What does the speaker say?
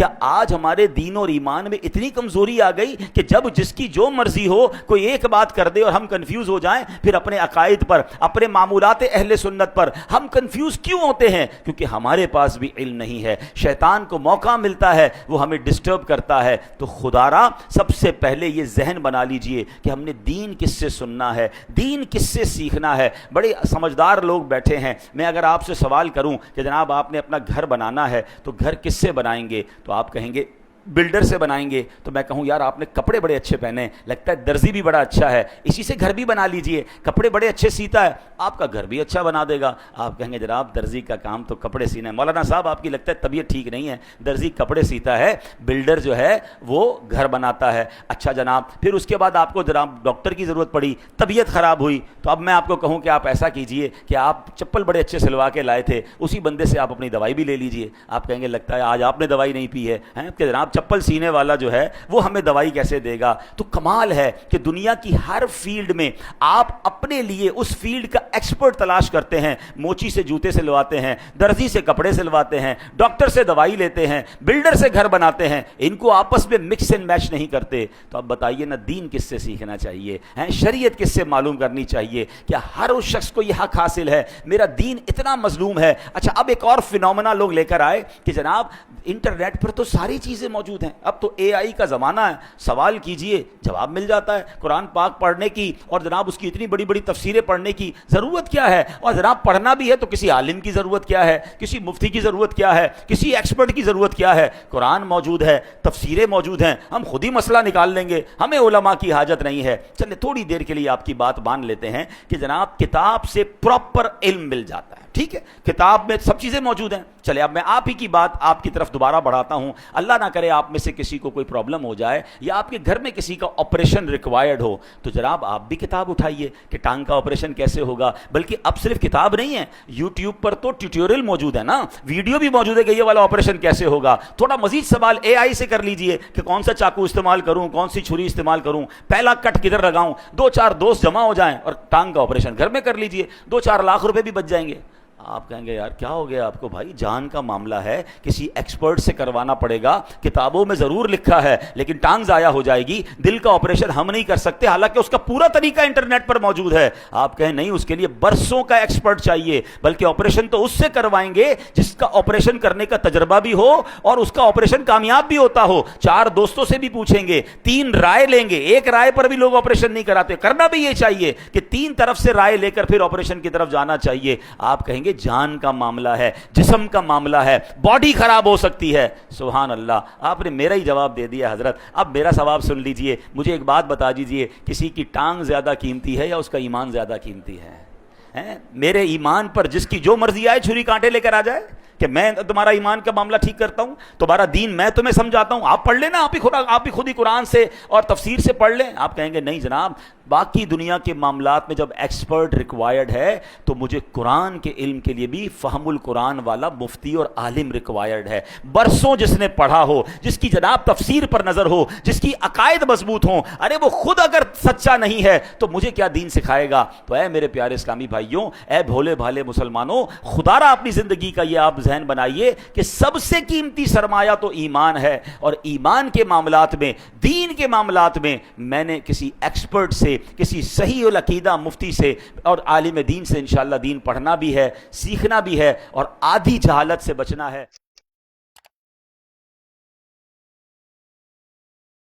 کیا آج ہمارے دین اور ایمان میں اتنی کمزوری آ گئی کہ جب جس کی جو مرضی ہو کوئی ایک بات کر دے اور ہم کنفیوز ہو جائیں؟ پھر اپنے عقائد پر، اپنے معمولات اہل سنت پر ہم کنفیوز کیوں ہوتے ہیں؟ کیونکہ ہمارے پاس بھی علم نہیں ہے، شیطان کو موقع ملتا ہے، وہ ہمیں ڈسٹرب کرتا ہے۔ تو خدا را سب سے پہلے یہ ذہن بنا لیجئے کہ ہم نے دین کس سے سننا ہے، دین کس سے سیکھنا ہے۔ بڑے سمجھدار لوگ بیٹھے ہیں، میں اگر آپ سے سوال کروں کہ جناب آپ نے اپنا گھر بنانا ہے تو گھر کس سے بنائیں گے؟ تو آپ کہیں گے بلڈر سے بنائیں گے۔ تو میں کہوں یار آپ نے کپڑے بڑے اچھے پہنے، لگتا ہے درزی بھی بڑا اچھا ہے، اسی سے گھر بھی بنا لیجئے، کپڑے بڑے اچھے سیتا ہے، آپ کا گھر بھی اچھا بنا دے گا۔ آپ کہیں گے جناب درزی کا کام تو کپڑے سینا ہے۔ مولانا صاحب آپ کی لگتا ہے طبیعت ٹھیک نہیں ہے، درزی کپڑے سیتا ہے، بلڈر جو ہے وہ گھر بناتا ہے۔ اچھا جناب، پھر اس کے بعد آپ کو جناب ڈاکٹر کی ضرورت پڑی، طبیعت خراب ہوئی، تو اب میں آپ کو کہوں کہ آپ ایسا کیجئے کہ آپ چپل بڑے اچھے سلوا کے لائے تھے، اسی بندے سے آپ اپنی دوائی بھی لے لیجئے۔ آپ کہیں گے لگتا ہے آج آپ نے دوائی نہیں پی ہے کہ جناب چپل سینے والا جو ہے وہ ہمیں دوائی کیسے دے گا؟ تو کمال ہے کہ دنیا کی ہر فیلڈ میں آپ اپنے لیے اس فیلڈ کا ایکسپرٹ تلاش کرتے ہیں۔ موچی سے جوتے سلواتے ہیں، درزی سے کپڑے سلواتے ہیں، ڈاکٹر سے دوائی لیتے ہیں، بلڈر سے گھر بناتے ہیں، ان کو آپس میں مکس اینڈ میچ نہیں کرتے۔ تو اب بتائیے نا دین کس سے سیکھنا چاہیے، شریعت کس سے معلوم کرنی چاہیے؟ کیا ہر اس شخص کو یہ حق حاصل ہے؟ میرا دین اتنا مظلوم ہے۔ اچھا اب ایک اور فینومنا لوگ لے کر آئے کہ جناب انٹرنیٹ پر تو ساری چیزیں موجود ہیں، اب تو اے آئی کا زمانہ ہے، سوال کیجئے جواب مل جاتا ہے۔ قرآن پاک پڑھنے کی اور جناب اس کی اتنی بڑی بڑی تفسیریں پڑھنے کی ضرورت کیا ہے؟ اور جناب پڑھنا بھی ہے تو کسی عالم کی ضرورت کیا ہے، کسی مفتی کی ضرورت کیا ہے، کسی ایکسپرٹ کی ضرورت کیا ہے؟ قرآن موجود ہے، تفسیریں موجود ہیں، ہم خود ہی مسئلہ نکال لیں گے، ہمیں علماء کی حاجت نہیں ہے۔ چلے تھوڑی دیر کے لیے آپ کی بات مان لیتے ہیں کہ جناب کتاب سے پراپر علم مل جاتا ہے، ٹھیک ہے، کتاب میں سب چیزیں موجود ہیں۔ چلے اب میں آپ ہی کی بات آپ کی طرف دوبارہ بڑھاتا ہوں، اللہ نہ کرے آپ میں سے کسی کو کوئی پرابلم ہو جائے یا آپ کے گھر میں کسی کا آپریشن ریکوائرڈ ہو، تو جناب آپ بھی کتاب اٹھائیے کہ ٹانگ کا آپریشن کیسے ہوگا۔ بلکہ اب صرف کتاب نہیں ہے، یوٹیوب پر تو ٹیوٹوریل موجود ہے نا، ویڈیو بھی موجود ہے کہ یہ والا آپریشن کیسے ہوگا۔ تھوڑا مزید سوال اے آئی سے کر لیجئے کہ کون سا چاقو استعمال کروں، کون سی چھری استعمال کروں، پہلا کٹ کدھر لگاؤں، دو چار دوست جمع ہو جائیں اور ٹانگ کا آپریشن گھر میں کر لیجئے، 2-4 لاکھ روپے بھی بچ جائیں گے۔ آپ کہیں گے یار کیا ہو گیا آپ کو؟ بھائی جان کا معاملہ ہے، کسی ایکسپرٹ سے کروانا پڑے گا، کتابوں میں ضرور لکھا ہے لیکن ٹانگ ضائع ہو جائے گی، دل کا آپریشن ہم نہیں کر سکتے، حالانکہ اس کا پورا طریقہ انٹرنیٹ پر موجود ہے۔ آپ کہیں نہیں، اس کے لیے برسوں کا ایکسپرٹ چاہیے، بلکہ آپریشن تو اس سے کروائیں گے جس کا آپریشن کرنے کا تجربہ بھی ہو اور اس کا آپریشن کامیاب بھی ہوتا ہو۔ 4 دوستوں سے بھی پوچھیں گے، 3 رائے لیں گے، ایک رائے پر بھی لوگ آپریشن نہیں کراتے۔ کرنا بھی یہ چاہیے کہ 3 طرف سے رائے لے کر پھر آپریشن کی طرف جانا چاہیے۔ آپ کہیں گے جان کا معاملہ ہے، جسم کا معاملہ ہے، باڈی خراب ہو سکتی ہے۔ سبحان اللہ، آپ نے میرا ہی جواب دے دیا حضرت۔ اب میرا ثواب سن لیجئے، مجھے ایک بات بتا دیجئے، کسی کی ٹانگ زیادہ قیمتی ہے یا اس کا ایمان زیادہ قیمتی ہے؟ میرے ایمان پر جس کی جو مرضی آئے چھری کانٹے لے کر آ جائے کہ میں تمہارا ایمان کا معاملہ ٹھیک کرتا ہوں، تمہارا دین میں تمہیں سمجھاتا ہوں، آپ پڑھ لیں نا، آپ ہی خود ہی قرآن سے اور تفسیر سے پڑھ لیں۔ آپ کہیں گے نہیں جناب، باقی دنیا کے معاملات میں جب ایکسپرٹ ریکوائرڈ ہے تو مجھے قرآن کے علم کے لیے بھی فہم القرآن والا مفتی اور عالم ریکوائرڈ ہے، برسوں جس نے پڑھا ہو، جس کی جناب تفسیر پر نظر ہو، جس کی عقائد مضبوط ہوں۔ ارے وہ خود اگر سچا نہیں ہے تو مجھے کیا دین سکھائے گا؟ تو اے میرے پیارے اسلامی بھائیوں، اے بھولے بھالے مسلمانوں، خدا را اپنی زندگی کا یہ آپ ذہن بنائیے کہ سب سے قیمتی سرمایہ تو ایمان ہے، اور ایمان کے معاملات میں، دین کے معاملات میں میں نے کسی ایکسپرٹ سے، کسی صحیح العقیدہ مفتی سے اور عالم دین سے انشاءاللہ دین پڑھنا بھی ہے، سیکھنا بھی ہے، اور آدھی جہالت سے بچنا ہے۔